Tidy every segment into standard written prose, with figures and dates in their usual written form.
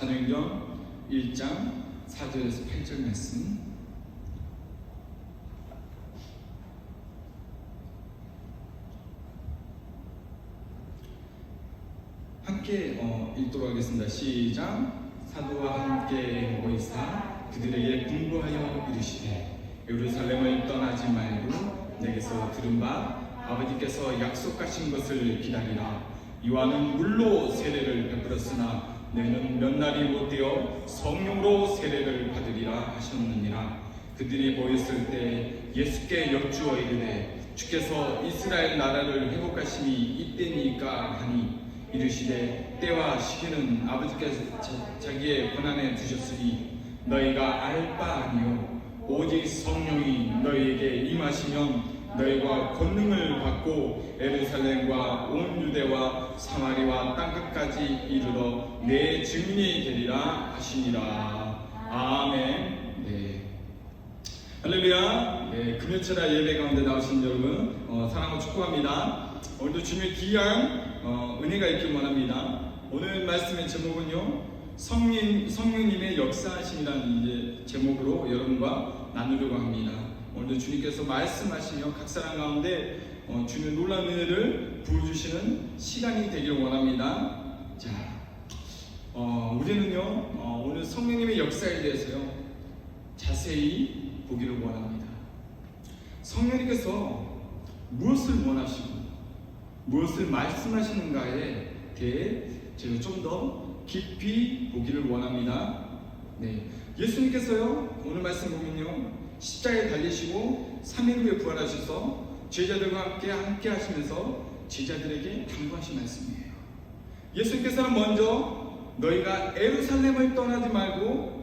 사도행전 1장 4절에서 8절 말씀. 함께 읽도록 하겠습니다. 시작. 사도와 함께 모이사 그들에게 분부하여 이르시되 예루살렘을 떠나지 말고 내게서 들은 바 아버지께서 약속하신 것을 기다리라. 요한은 물로 세례를 베풀었으나 너희는 몇 날이 못되어 성령으로 세례를 받으리라 하셨느니라. 그들이 모였을 때 예수께 여쭈어 이르되 주께서 이스라엘 나라를 회복하심이 이때니까 하니 이르시되 때와 시기는 아버지께서 자기의 권한에 두셨으니 너희가 알 바 아니요 오직 성령이 너희에게 임하시면 너희가 권능을 받고 예루살렘과 온 유대와 사마리와 땅끝까지 이르러 내 증인이 되리라 하시니라. 아멘. 네. 할렐루야. 네, 금요철야 예배 가운데 나오신 여러분 사랑하고 축복합니다. 오늘도 주님의 귀한 은혜가 있길 원합니다. 오늘 말씀의 제목은요, 성령님의 역사하심이라는 이제 제목으로 여러분과 나누려고 합니다. 오늘도 주님께서 말씀하시며 각 사람 가운데 주님의 놀라운 은혜를 부어주시는 시간이 되길 원합니다. 자, 우리는요 오늘 성령님의 역사에 대해서요 자세히 보기를 원합니다. 성령님께서 무엇을 원하시고 무엇을 말씀하시는가에 대해 제가 좀 더 깊이 보기를 원합니다. 네, 예수님께서요 오늘 말씀 보면요 십자가에 달리시고 3일 후에 부활하셔서 제자들과 함께 하시면서 제자들에게 당부하신 말씀이에요. 예수님께서는 먼저 너희가 예루살렘을 떠나지 말고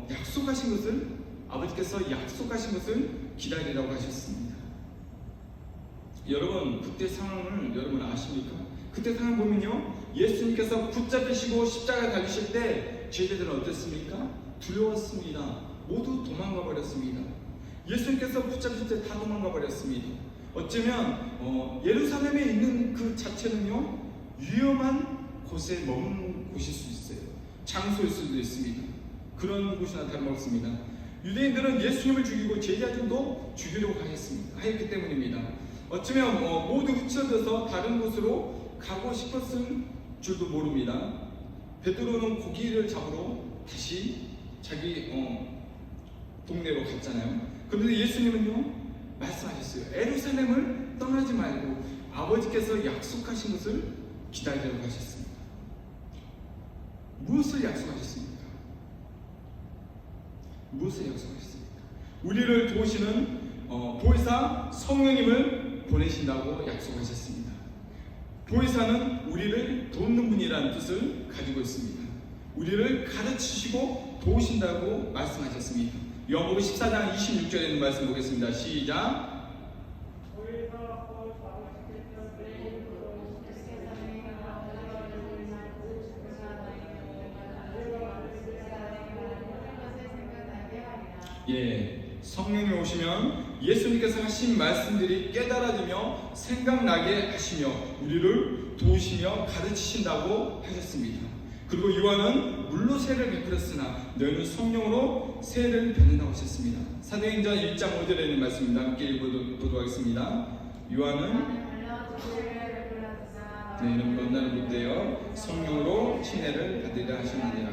약속하신 것을, 아버지께서 약속하신 것을 기다리라고 하셨습니다. 여러분 그때 상황을 여러분 아십니까? 그때 상황 보면요 예수님께서 붙잡히시고 십자가에 달리실 때 제자들은 어땠습니까? 두려웠습니다. 모두 도망가 버렸습니다. 예수님께서 붙잡힐 때 다 도망가 버렸습니다. 어쩌면 예루살렘에 있는 그 자체는요 위험한 곳에 머문 곳일 수 있어요. 장소일 수도 있습니다. 그런 곳이나 다름없습니다. 유대인들은 예수님을 죽이고 제자들도 죽이려고 하였기 때문입니다. 어쩌면 모두 흩어져서 다른 곳으로 가고 싶었을 줄도 모릅니다. 베드로는 고기를 잡으러 다시 자기 동네로 갔잖아요. 그런데 예수님은요 말씀하셨어요. 예루살렘을 떠나지 말고 아버지께서 약속하신 것을 기다리라고 하셨습니다. 무엇을 약속하셨습니까? 무엇을 약속하셨습니까? 우리를 도우시는 보혜사 성령님을 보내신다고 약속하셨습니다. 보혜사는 우리를 돕는 분이라는 뜻을 가지고 있습니다. 우리를 가르치시고 도우신다고 말씀하셨습니다. 요한복음 14장 26절에 있는 말씀 보겠습니다. 시작. 예, 성령이 오시면 예수님께서 하신 말씀들이 깨달아지며 생각나게 하시며 우리를 도우시며 가르치신다고 하셨습니다. 그리고 요한은 물로 세례를 베풀었으나 너희는 성령으로 세례를 받는다고 하셨습니다. 사도행전 1장 5절에 있는 말씀입니다. 함께 읽어보도록 하겠습니다. 요한은 너희는 몇 날 못되어 성령으로 세례를 받으라 하셨느니라.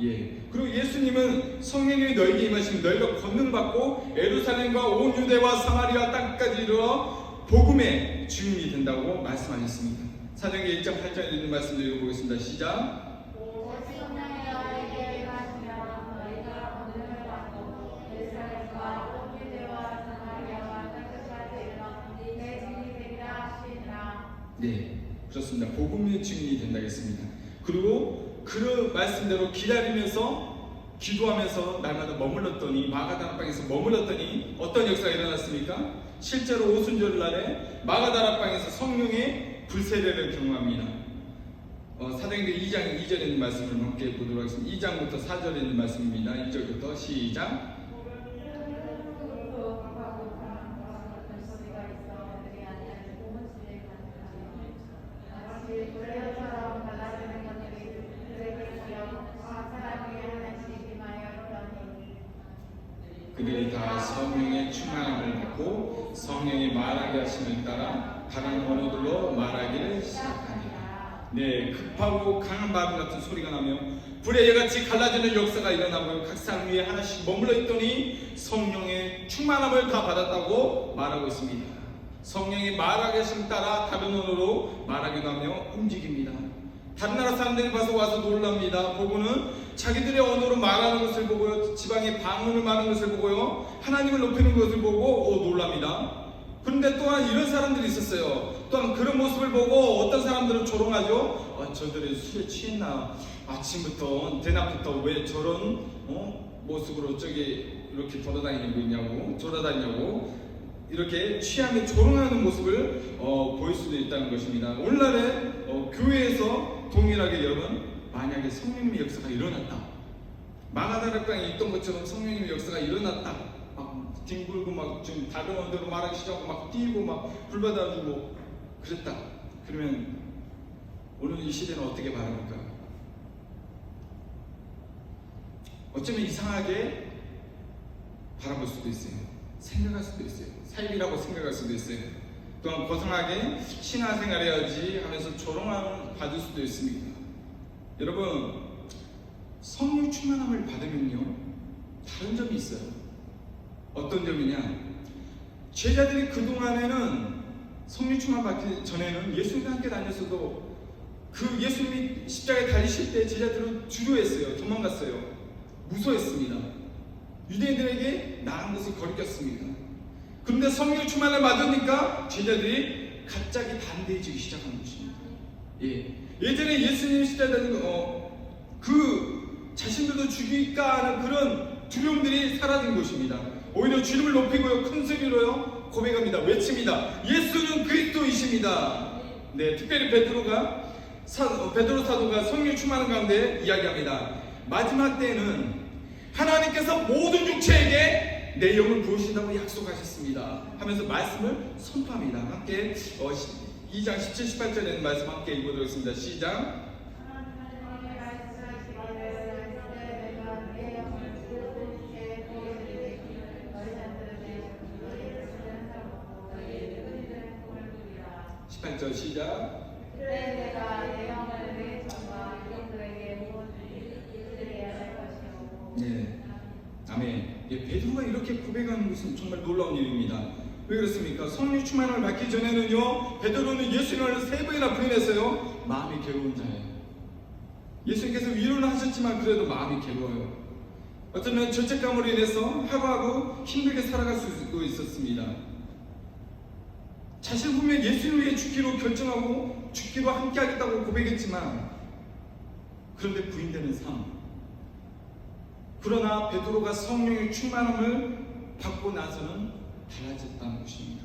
예. 그리고 예수님은 성령이 너희에게 임하시면 너희가 권능 받고 예루살렘과 온 유대와 사마리아 땅까지 이르러 복음의 주인이 된다고 말씀하셨습니다. 사도행전 1장 8절에 있는 말씀을 읽어보겠습니다. 시작. 네, 그렇습니다. 복음의 증인이 된다 했습니다. 그리고 그 말씀대로 기다리면서 기도하면서 날마다 머물렀더니 마가다락방에서 머물렀더니 어떤 역사가 일어났습니까? 실제로 오순절 날에 마가다락방에서 성령의 불세례를 경험합니다. 사도행전 2장 2절에 있는 말씀을 함께 보도록 하겠습니다. 2장부터 4절에 있는 말씀입니다. 1절부터 시작. 그들이 다 성령의 충만함을 받고 성령이 말하게 하심을 따라 다른 언어들로 말하기를 시작하니라. 네, 급하고 강한 바람 같은 소리가 나며 불의 예같이 갈라지는 역사가 일어나고 각 사람 위에 하나씩 머물러 있더니 성령의 충만함을 다 받았다고 말하고 있습니다. 성령이 말하게 하심을 따라 다른 언어로 말하기도 하며 움직입니다. 다른 나라 사람들이 봐서 와서 놀랍니다. 보고는 자기들의 언어로 말하는 것을 보고요, 지방의 방언을 말하는 것을 보고요, 하나님을 높이는 것을 보고 놀랍니다. 그런데 또한 이런 사람들이 있었어요. 또한 그런 모습을 보고 어떤 사람들은 조롱하죠. 저들이 술에 취했나, 아침부터 대낮부터 왜 저런 모습으로 저기 이렇게 돌아다니냐고 이렇게 취함에 조롱하는 모습을 보일 수도 있다는 것입니다. 오늘날에 교회에서 동일하게 여러분, 만약에 성령님의 역사가 일어났다, 마가다락방에 있던 것처럼 성령님의 역사가 일어났다, 막 뒹굴고 막 좀 다른 언어로 말하기 시작하고 막 뛰고 막 불받아주고 그랬다. 그러면 오늘 이 시대는 어떻게 바랍니까? 어쩌면 이상하게 바라볼 수도 있어요. 생각할 수도 있어요. 삶이라고 생각할 수도 있어요. 또한 고상하게 신앙생활 해야지 하면서 조롱을 받을 수도 있습니다. 여러분, 성령 충만함을 받으면요, 다른 점이 있어요. 어떤 점이냐? 제자들이 그동안에는 성령 충만 받기 전에는 예수님과 함께 다녔어도 그 예수님이 십자가에 달리실 때 제자들은 주저했어요. 도망갔어요. 무서워했습니다. 유대인들에게 나은 것을 거리꼈습니다. 그런데 성령 충만을 받으니까 제자들이 갑자기 담대해지기 시작한 것입니다. 예전에 예수님 십자가에 그 자신들도 죽일까 하는 그런 두려움들이 사라진 것입니다. 오히려 주님을 높이고요, 큰 소리로요 고백합니다. 외칩니다. 예수는 그리스도이십니다. 네, 특별히 베드로 사도가 성령 충만한 가운데 이야기합니다. 마지막 때에는 하나님께서 모든 육체에게 내 영을 부으신다고 약속하셨습니다 하면서 말씀을 선포합니다. 함께 2장 17, 18절에 있는 말씀 함께 읽어보도록 하겠습니다. 시작. 18절 시작. 그래 내가 내 영을 내 전과 이들에게 모든 할 것이요. 네, 아멘. 베드로가 이렇게 고백하는 것은 정말 놀라운 일입니다. 왜 그렇습니까? 성령 충만을 받기 전에는요, 베드로는 예수님을 3번이나 부인했어요. 마음이 괴로운 자예요. 예수님께서 위로는 하셨지만 그래도 마음이 괴로워요. 어쩌면 죄책감으로 인해서 하루하루 힘들게 살아갈 수도 있었습니다. 자신 분명 예수님을 위해 죽기로 결정하고 죽기로 함께 하겠다고 고백했지만 그런데 부인되는 삶. 그러나 베드로가 성령의 충만함을 받고 나서는 달라졌다는 것입니다.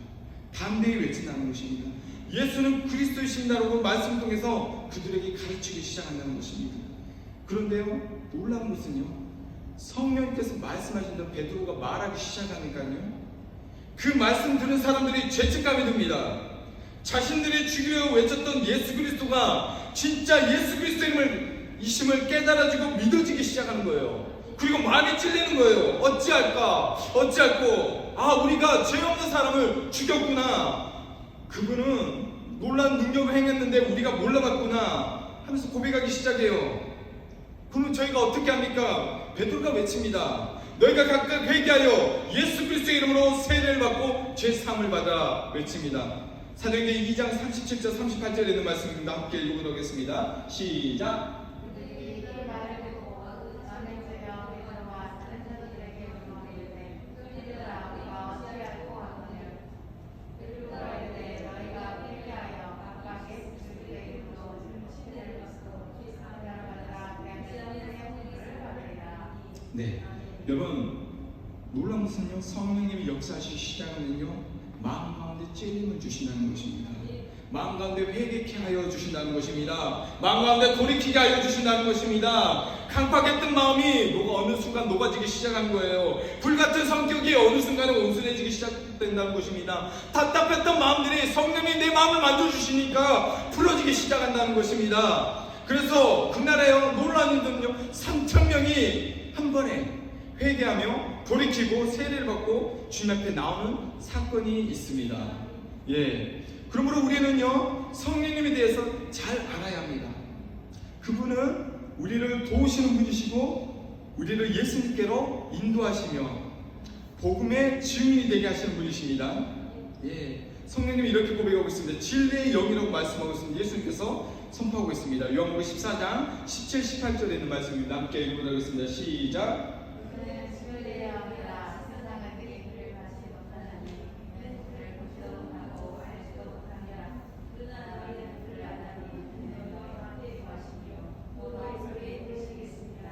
담대히 외친다는 것입니다. 예수는 그리스도이신다라고 말씀을 통해서 그들에게 가르치기 시작한다는 것입니다. 그런데요, 놀라운 것은요, 성령께서 말씀하신 대로 베드로가 말하기 시작하니까요, 그 말씀 들은 사람들이 죄책감이 듭니다. 자신들이 죽이려고 외쳤던 예수 그리스도가 진짜 예수 그리스도임을 깨달아지고 믿어지기 시작하는 거예요. 그리고 마음이 찔리는 거예요. 어찌할까? 우리가 죄 없는 사람을 죽였구나. 그분은 놀라운 능력을 행했는데 우리가 몰라봤구나 하면서 고백하기 시작해요. 그러면 저희가 어떻게 합니까? 베드로가 외칩니다. 너희가 각각 회개하여 예수 그리스도의 이름으로 세례를 받고 죄 사함을 받아 외칩니다. 사도행전 2장 37절 38절에 있는 말씀입니다. 함께 읽어보도록 하겠습니다. 시작. 네, 여러분, 놀라운 것은요, 성령님이 역사하시기 시작하면요, 마음 가운데 찔림을 주신다는 것입니다. 마음 가운데 회개케 하여 주신다는 것입니다. 마음 가운데 돌이키게 하여 주신다는 것입니다. 강팍했던 마음이 어느 순간 녹아지기 시작한 거예요. 불같은 성격이 어느 순간에 온순해지기 시작된다는 것입니다. 답답했던 마음들이 성령이 내 마음을 만져주시니까 풀어지기 시작한다는 것입니다. 그래서 그날에요, 놀라운 일은요, 3,000명이 한 번에 회개하며 돌이키고 세례를 받고 주님 앞에 나오는 사건이 있습니다. 예, 그러므로 우리는요 성령님에 대해서 잘 알아야 합니다. 그분은 우리를 도우시는 분이시고 우리를 예수님께로 인도하시며 복음의 증인이 되게 하시는 분이십니다. 예, 성령님이 이렇게 고백하고 있습니다. 진리의 영이라고 말씀하고 있습니다. 예수님께서 선포하고 있습니다. 요한복음 14장 17, 18절에 있는 말씀입니다. 함께 읽어보도록 하겠습니다. 시작. 그는 진리의 영이라 세상을 그리 그를 다시 못하나니 그는 그를 보지도 못하고 알지도 못하니라. 그러나 너희는 그를 아나니 그는 너희와 함께 거하시며 또 너희 속에 계시겠습니다.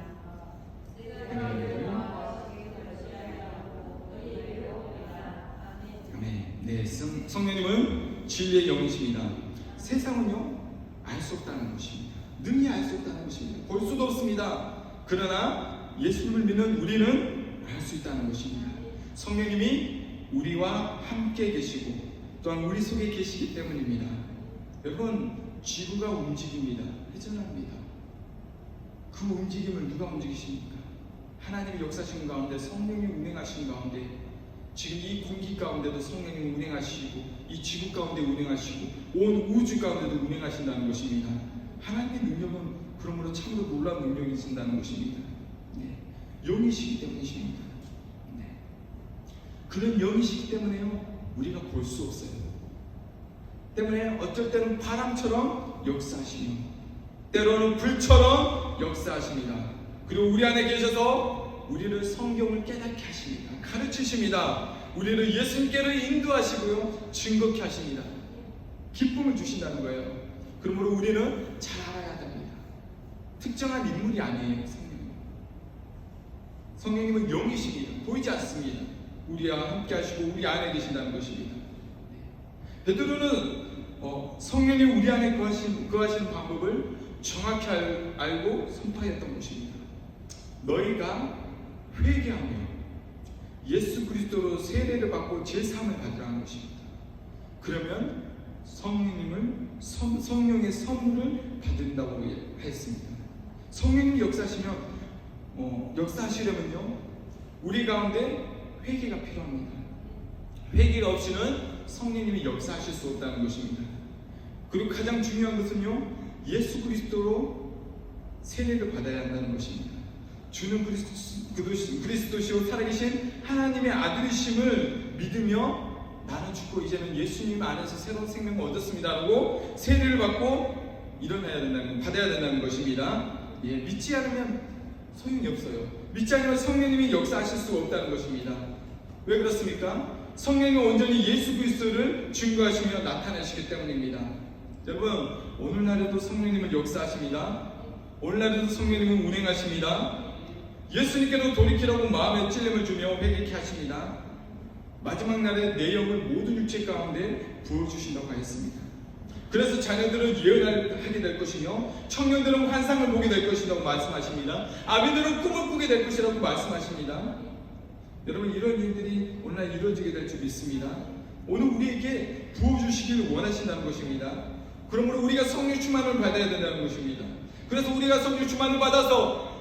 내가 너희와 지금 그러시라고 너희를 오리라. 아멘. 네, 성령님은 진리의 영이십니다. 세상은요 알 수 없다는 것입니다. 능히 알 수 없다는 것입니다. 볼 수도 없습니다. 그러나 예수님을 믿는 우리는 알 수 있다는 것입니다. 성령님이 우리와 함께 계시고 또한 우리 속에 계시기 때문입니다. 여러분, 지구가 움직입니다. 회전합니다. 그 움직임을 누가 움직이십니까? 하나님의 역사하시는 가운데 성령이 운행하시는 가운데 지금 이 공기 가운데도 성령이 운행하시고 이 지구 가운데 운행하시고 온 우주 가운데도 운행하신다는 것입니다. 하나님의 능력은 그러므로 참으로 놀라운 능력이신다는 것입니다. 네. 영이시기 때문이십니다. 네. 그런 영이시기 때문에요 우리가 볼 수 없어요. 때문에 어쩔 때는 바람처럼 역사하시며 때로는 불처럼 역사하십니다. 그리고 우리 안에 계셔서 우리를 성경을 깨닫게 하십니다. 가르치십니다. 우리를 예수님께로 인도하시고요 증거케 하십니다. 기쁨을 주신다는 거예요. 그러므로 우리는 잘 알아야 됩니다. 특정한 인물이 아니에요. 성령님은 영이십니다. 보이지 않습니다. 우리와 함께 하시고 우리 안에 계신다는 것입니다. 베드로는 성령님 우리 안에 거하시는 방법을 정확히 알고 선포했던 것입니다. 너희가 회개하며 예수 그리스도로 세례를 받고 제사함을 받으라는 것입니다. 그러면 성령의 선물을 받는다고 했습니다. 성령님이 역사하시려면요 우리 가운데 회개가 필요합니다. 회개가 없이는 성령님이 역사하실 수 없다는 것입니다. 그리고 가장 중요한 것은요 예수 그리스도로 세례를 받아야 한다는 것입니다. 주는 그리스도시요 살아계신 하나님의 아들이심을 믿으며 나는 죽고 이제는 예수님 안에서 새로운 생명을 얻었습니다라고 세례를 받고 받아야 된다는 것입니다. 예, 믿지 않으면 소용이 없어요. 믿지 않으면 성령님이 역사하실 수가 없다는 것입니다. 왜 그렇습니까? 성령이 온전히 예수 그리스도를 증거하시며 나타내시기 때문입니다. 여러분, 오늘날에도 성령님은 역사하십니다. 오늘날에도 성령님은 운행하십니다. 예수님께로 돌이키라고 마음에 찔림을 주며 회개케 하십니다. 마지막 날에 내 영을 모든 육체 가운데 부어주신다고 하였습니다. 그래서 자녀들은 예언을 하게 될 것이며 청년들은 환상을 보게 될 것이라고 말씀하십니다. 아비들은 꿈을 꾸게 될 것이라고 말씀하십니다. 여러분, 이런 일들이 오늘날 이루어지게 될 줄 믿습니다. 오늘 우리에게 부어주시기를 원하신다는 것입니다. 그러므로 우리가 성령 충만을 받아야 된다는 것입니다. 그래서 우리가 성령 충만을 받아서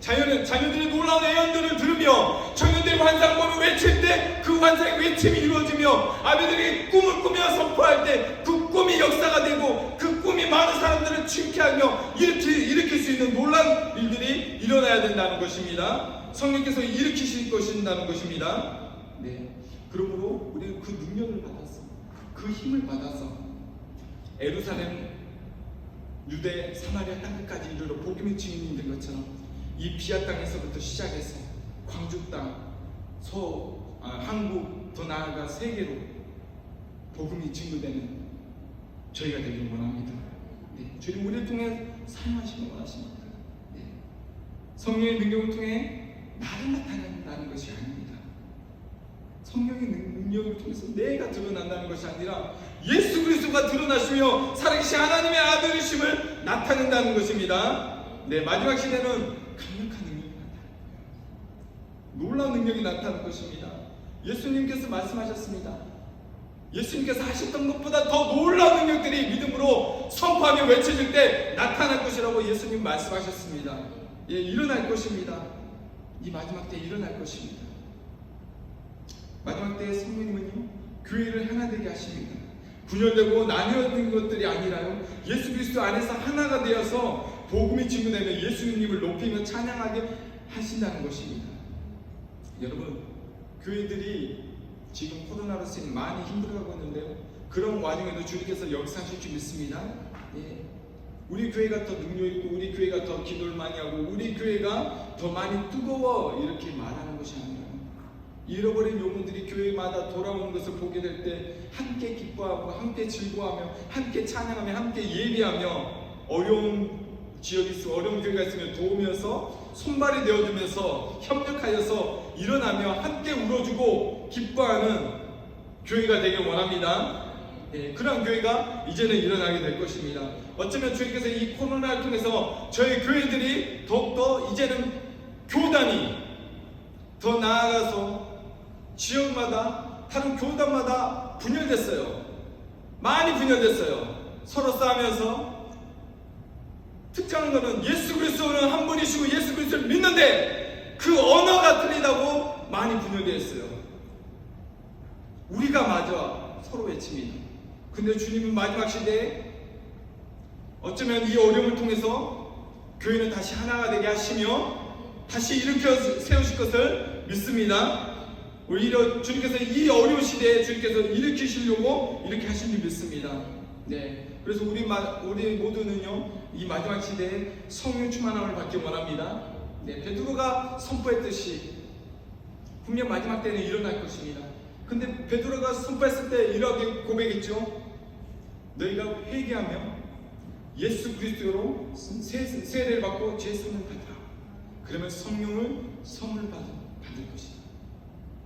자녀들의 놀라운 예언들을 들으며 청년들이 환상을 보며 외칠 때 그 환상의 외침이 이루어지며 아비들이 꿈을 꾸며 선포할 때 그 꿈이 역사가 되고 그 꿈이 많은 사람들을 칭케하며 일으킬 수 있는 놀라운 일들이 일어나야 된다는 것입니다. 성령께서 일으키실 것이라는 것입니다. 네. 그러므로 우리는 그 능력을 받아서 그 힘을 받아서 예루살렘, 유대, 사마리아 땅끝까지 이르러 복음의 증인이 된 것처럼 이 비아 땅에서부터 시작해서 광주 땅, 한국, 더 나아가 세계로 복음이 증거되는 저희가 되기를 원합니다. 네. 주님 우리를 통해 사용하시길 원하십니다. 네. 성령의 능력을 통해 나를 나타낸다는 것이 아닙니다. 성령의 능력을 통해서 내가 드러난다는 것이 아니라 예수 그리스도가 드러나시며 살아계신 하나님의 아들이심을 나타낸다는 것입니다. 네, 마지막 시대는 강력한 능력이 나타납니다. 놀라운 능력이 나타날 것입니다. 예수님께서 말씀하셨습니다. 예수님께서 하셨던 것보다 더 놀라운 능력들이 믿음으로 선포하며 외쳐질 때 나타날 것이라고 예수님 말씀하셨습니다. 예, 일어날 것입니다. 이 마지막 때 일어날 것입니다. 마지막 때에 성령님은요, 교회를 하나 되게 하십니다. 분열되고 나뉘어진 것들이 아니라요, 예수 그리스도 안에서 하나가 되어서 복음이 증거되며 예수님을 높이며 찬양하게 하신다는 것입니다. 여러분, 교회들이 지금 코로나로 쓰인 많이 힘들어하고 있는데요, 그런 와중에도 주님께서 역사하실 줄 믿습니다. 예. 우리 교회가 더 능력있고 우리 교회가 더 기도를 많이 하고 우리 교회가 더 많이 뜨거워 이렇게 말하는 것이 아니라, 잃어버린 영혼들이 교회마다 돌아오는 것을 보게 될 때 함께 기뻐하고 함께 즐거워하며 함께 찬양하며 함께 예배하며, 어려운 지역이 있으면 어려운 교회가 있으면 도우면서 손발이 되어주면서 협력하여서 일어나며 함께 울어주고 기뻐하는 교회가 되길 원합니다. 예, 그러한 교회가 이제는 일어나게 될 것입니다. 어쩌면 주님께서 이 코로나를 통해서 저희 교회들이 더욱더 이제는 교단이 더 나아가서 지역마다 다른 교단마다 분열됐어요. 많이 분열됐어요. 서로 싸우면서, 특정한 것은 예수 그리스도는 한 분이시고 예수 그리스도를 믿는데 그 언어가 틀리다고 많이 분열되어 있어요. 우리가 마저 서로 외칩니다. 근데 주님은 마지막 시대에 어쩌면 이 어려움을 통해서 교회는 다시 하나가 되게 하시며 다시 일으켜 세우실 것을 믿습니다. 오히려 주님께서 이 어려운 시대에 주님께서 일으키시려고 이렇게 하신 줄 믿습니다. 네, 그래서 우리 모두는요, 이 마지막 시대에 성령 충만함을 받기 원합니다. 네, 베드로가 선포했듯이 분명 마지막 때는 일어날 것입니다. 근데 베드로가 선포했을 때 이렇게 고백했죠. 너희가 회개하며 예수 그리스도로 세례를 받고 죄 사함을 받으라. 그러면 성령을 선물 받을 것이다.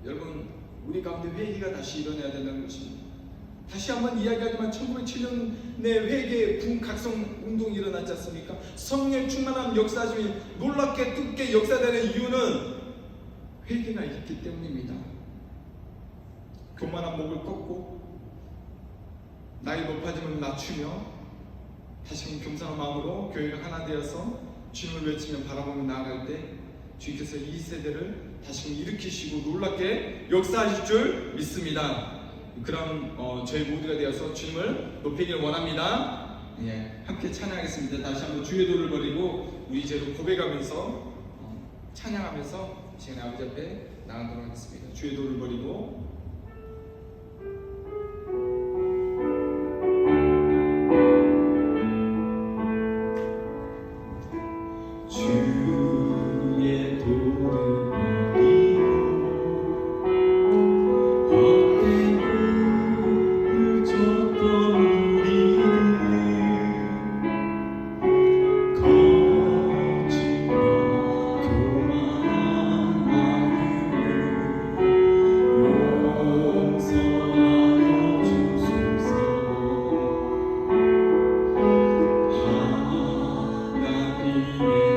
여러분, 우리 가운데 회개가 다시 일어나야 된다는 것입니다. 다시 한번 이야기하지만 1907년에 회개 분각성 운동이 일어났지 않습니까? 성령 충만한 역사심이 놀랍게 뜨겁게 역사되는 이유는 회개가 있기 때문입니다. 교만한 목을 꺾고 나의 높아짐을 낮추며 다시금 겸손한 마음으로 교회가 하나 되어서 주님을 외치며 바라보며 나아갈 때 주님께서 이 세대를 다시금 일으키시고 놀랍게 역사하실 줄 믿습니다. 그런 저희 모두가 되어서 주님을 높이길 원합니다. 예, 함께 찬양하겠습니다. 다시 한번 주의 도를 버리고 우리 죄로 고백하면서 찬양하면서 지금 아버지 앞에 나가도록 하겠습니다. 주의 도를 버리고 Yeah.